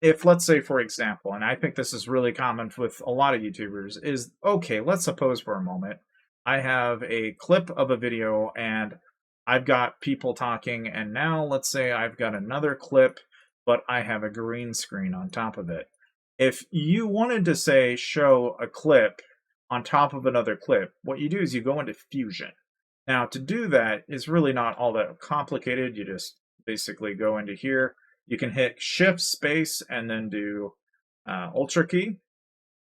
if let's say, for example, and I think this is really common with a lot of YouTubers, is okay, let's suppose for a moment I have a clip of a video and I've got people talking, and now let's say I've got another clip, but I have a green screen on top of it. If you wanted to say show a clip on top of another clip, what you do is you go into Fusion. Now, to do that is really not all that complicated. You just basically go into here. You can hit Shift Space and then do Ultra key.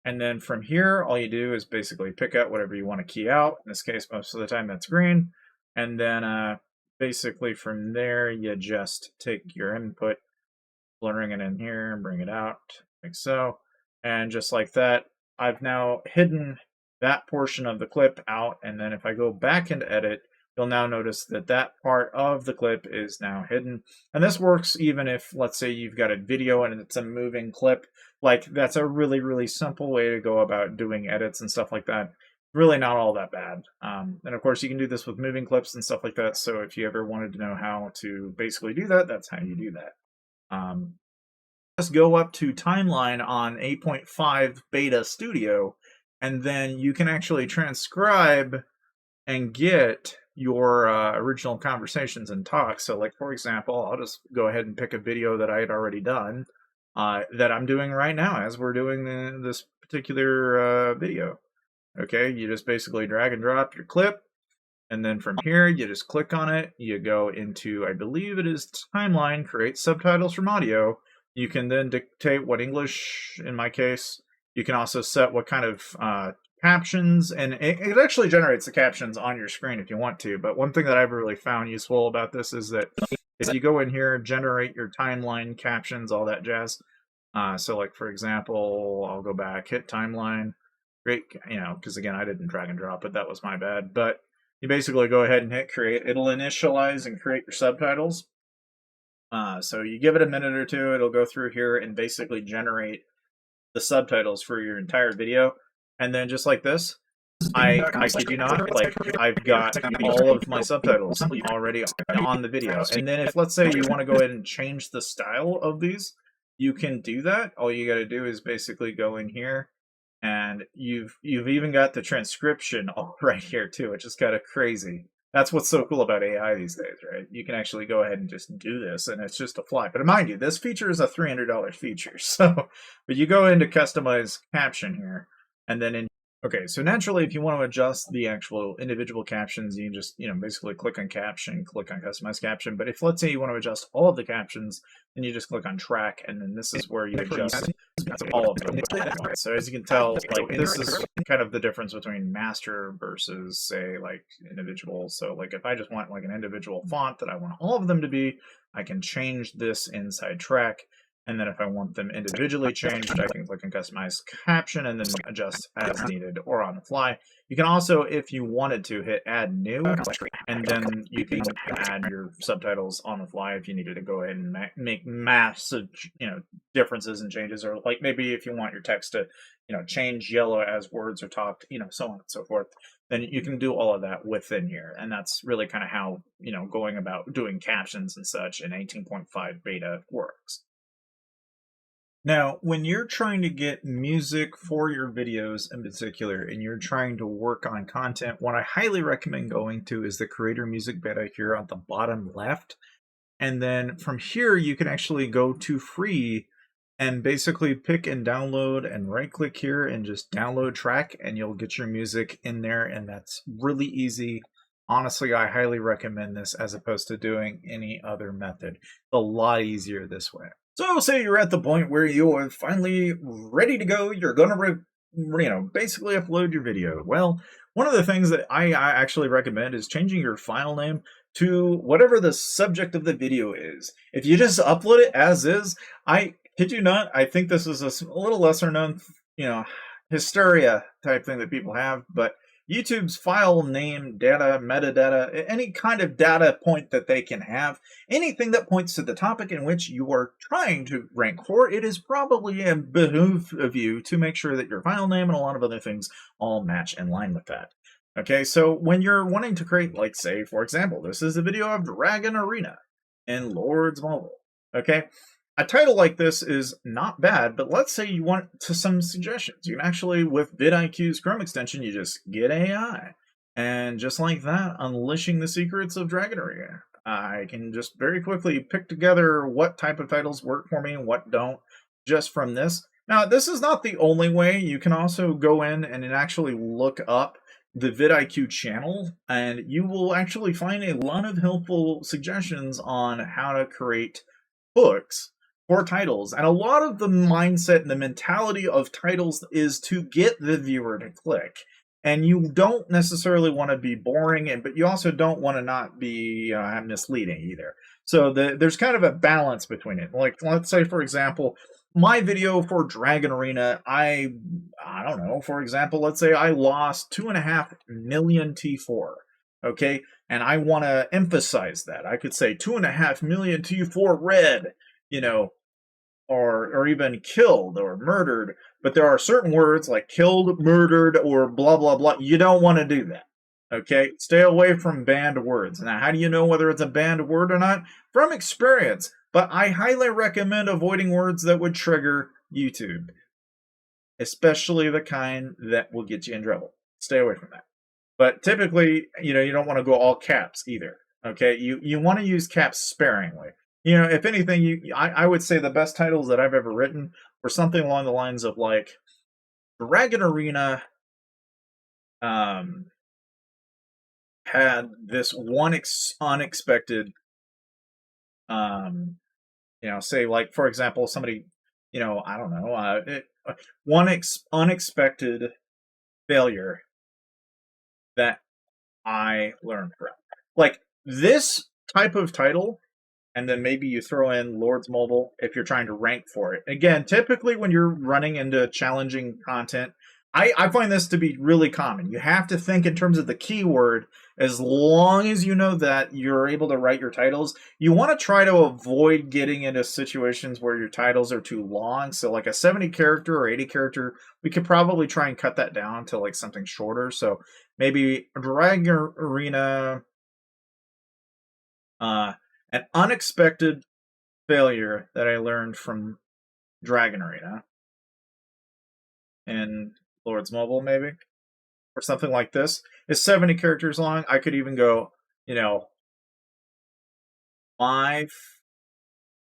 And then from here, all you do is basically pick out whatever you want to key out. In this case, most of the time that's green. And then basically from there, you just take your input, blurring it in here, and bring it out like so. And just like that, I've now hidden that portion of the clip out. And then if I go back into edit, you'll now notice that that part of the clip is now hidden. And this works even if, let's say, you've got a video and it's a moving clip. Like, that's a really, really simple way to go about doing edits and stuff like that. Really not all that bad. And of course, you can do this with moving clips and stuff like that. So if you ever wanted to know how to basically do that, that's how you do that. Just go up to timeline on 8.5 beta studio, and then you can actually transcribe and get your original conversations and talks. So like, for example, I'll just go ahead and pick a video that I had already done that I'm doing right now as we're doing this particular video. Okay, you just basically drag and drop your clip, and then from here you just click on it, you go into, I believe it is timeline, create subtitles from audio. You can then dictate what English, in my case. You can also set what kind of captions, and it actually generates the captions on your screen if you want to. But one thing that I've really found useful about this is that if you go in here, generate your timeline captions, all that jazz. So like, for example, I'll go back, hit timeline, great, because again, I didn't drag and drop it, that was my bad. But you basically go ahead and hit create. It'll initialize and create your subtitles. So you give it a minute or two, it'll go through here and basically generate the subtitles for your entire video. And then just like this, I kid you not, like, I've got all of my subtitles already on the video. And then if, let's say, you want to go ahead and change the style of these, you can do that. All you got to do is basically go in here, and you've even got the transcription all right here too, which is kind of crazy. That's what's so cool about AI these days, right? You can actually go ahead and just do this, and it's just a fly. But mind you, this feature is a $300 feature. So, but you go into customize caption here, and then in okay, so naturally, if you want to adjust the actual individual captions, you can just, basically click on caption, click on customize caption. But if, let's say, you want to adjust all of the captions, then you just click on track, and then this is where you adjust all of them. So as you can tell, like, this is kind of the difference between master versus, say, like, individual. So like, if I just want like an individual font that I want all of them to be, I can change this inside track. And then if I want them individually changed, I can click on customize caption and then adjust as needed or on the fly. You can also, if you wanted to, hit add new, and then you can add your subtitles on the fly if you needed to go ahead and make massive, differences and changes, or like maybe if you want your text to, change yellow as words are talked, so on and so forth. Then you can do all of that within here. And that's really kind of how, going about doing captions and such in 18.5 beta works. Now, when you're trying to get music for your videos in particular, and you're trying to work on content, what I highly recommend going to is the Creator Music beta here at the bottom left. And then from here, you can actually go to free and basically pick and download, and right click here and just download track, and you'll get your music in there. And that's really easy. Honestly, I highly recommend this as opposed to doing any other method. It's a lot easier this way. So say you're at the point where you are finally ready to go, you're going to basically upload your video. Well, one of the things that I actually recommend is changing your file name to whatever the subject of the video is. If you just upload it as is, I kid you not, I think this is a little lesser known, hysteria type thing that people have, but YouTube's file name, data, metadata, any kind of data point that they can have, anything that points to the topic in which you are trying to rank for, it is probably a behoove of you to make sure that your file name and a lot of other things all match in line with that. Okay, so when you're wanting to create, like, say, for example, this is a video of Dragon Arena in Lords Mobile. Okay, a title like this is not bad, but let's say you want to some suggestions. You can actually, with vidIQ's Chrome extension, you just get AI. And just like that, unleashing the secrets of Dragon Arena. I can just very quickly pick together what type of titles work for me and what don't just from this. Now, this is not the only way. You can also go in and actually look up the vidIQ channel, and you will actually find a lot of helpful suggestions on how to create books for titles. And a lot of the mindset and the mentality of titles is to get the viewer to click. And you don't necessarily want to be boring, but you also don't want to not be misleading either. So there's kind of a balance between it. Like, let's say, for example, my video for Dragon Arena, I don't know, for example, let's say I lost 2.5 million T4. Okay, and I want to emphasize that. I could say 2.5 million T4 red, you know, or even killed or murdered. But there are certain words like killed, murdered, or blah, blah, blah. You don't want to do that. Okay? Stay away from banned words. Now, how do you know whether it's a banned word or not? From experience. But I highly recommend avoiding words that would trigger YouTube, especially the kind that will get you in trouble. Stay away from that. But typically, you don't want to go all caps either. Okay? You want to use caps sparingly. If anything, I would say the best titles that I've ever written were something along the lines of like Dragon Arena had this one unexpected, say like, for example, somebody, I don't know, one unexpected failure that I learned from. Like this type of title, and then maybe you throw in Lords Mobile if you're trying to rank for it. Again, typically when you're running into challenging content, I find this to be really common. You have to think in terms of the keyword. As long as you know that you're able to write your titles, you want to try to avoid getting into situations where your titles are too long. So like a 70 character or 80 character, we could probably try and cut that down to like something shorter. So maybe Dragon Arena, an unexpected failure that I learned from Dragon Arena and Lords Mobile, maybe, or something like this, is 70 characters long. I could even go, my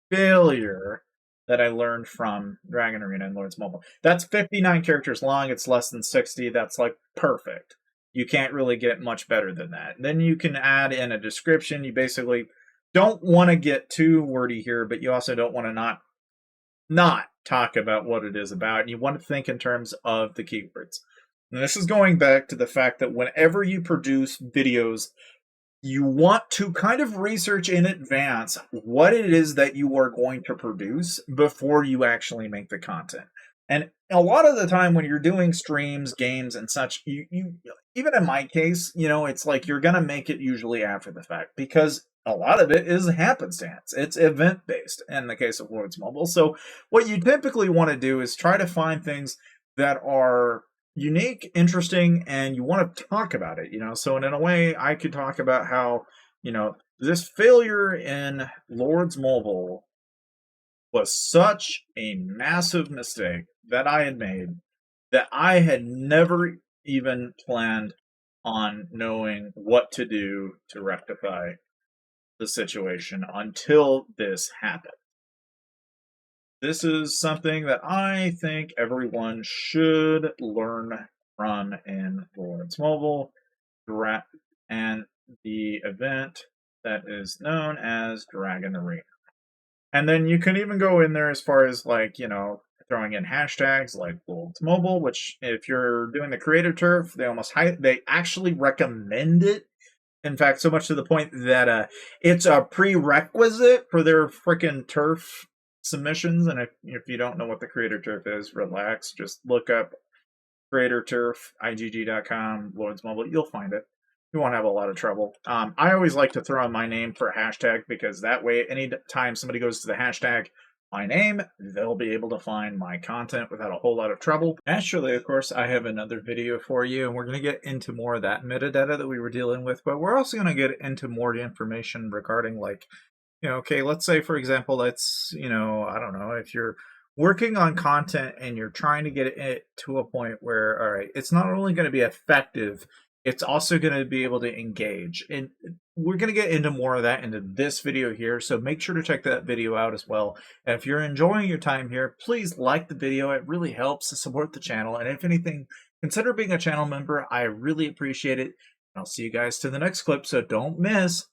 failure that I learned from Dragon Arena and Lords Mobile. That's 59 characters long. It's less than 60. That's like perfect. You can't really get much better than that. And then you can add in a description. You basically don't want to get too wordy here, but you also don't want to not talk about what it is about. And you want to think in terms of the keywords. And this is going back to the fact that whenever you produce videos, you want to kind of research in advance what it is that you are going to produce before you actually make the content. And a lot of the time when you're doing streams, games, and such, you even in my case, it's like you're going to make it usually after the fact because a lot of it is happenstance. It's event-based in the case of Lords Mobile. So what you typically want to do is try to find things that are unique, interesting, and you want to talk about it, So in a way, I could talk about how, this failure in Lords Mobile was such a massive mistake that I had made that I had never even planned on knowing what to do to rectify the situation until this happened. This is something that I think everyone should learn from in Lords Mobile and the event that is known as Dragon Arena. And then you can even go in there as far as like, throwing in hashtags like Lords Mobile, which if you're doing the creator turf, they actually recommend it. In fact, so much to the point that it's a prerequisite for their freaking turf submissions. And if you don't know what the creator turf is, relax. Just look up creator turf, igg.com, Lords Mobile. You'll find it. You won't have a lot of trouble. I always like to throw in my name for a hashtag because that way, anytime somebody goes to the hashtag my name, they'll be able to find my content without a whole lot of trouble. Naturally, of course, I have another video for you, and we're going to get into more of that metadata that we were dealing with, but we're also going to get into more information regarding like Okay, let's say for example, I don't know, if you're working on content and you're trying to get it to a point where, all right, it's not only going to be effective, it's also going to be able to engage. And we're going to get into more of that into this video here. So make sure to check that video out as well. And if you're enjoying your time here, please like the video. It really helps to support the channel. And if anything, consider being a channel member. I really appreciate it. I'll see you guys to the next clip. So don't miss.